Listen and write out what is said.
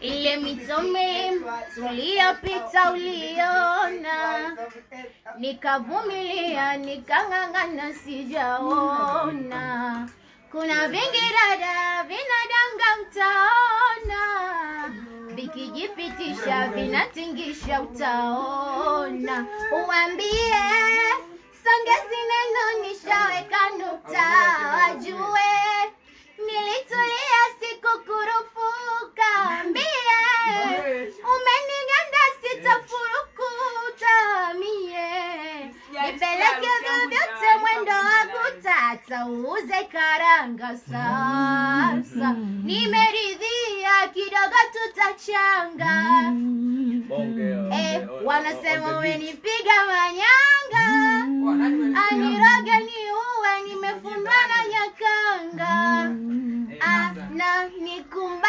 Ile mitome tuliyopita uliona, nikavumilia nikang'ang'ana sijaona. Kuna vingi dada vinadanga utaona, vikijipitisha vinatingisha utaona. Uambie songezi neno nishaweka nukta, wajue nilitulia sikukurupuka. Ambie umeniganda sitafurukuta mie, nipeleke vyovyote mwendo wa kutata, uuze karanga sasa. Nimeridhia kidogo tutachanga. Wanasema umenipiga manyanga, aniroge niuwe nimefundwa na nyakanga. Na nikumba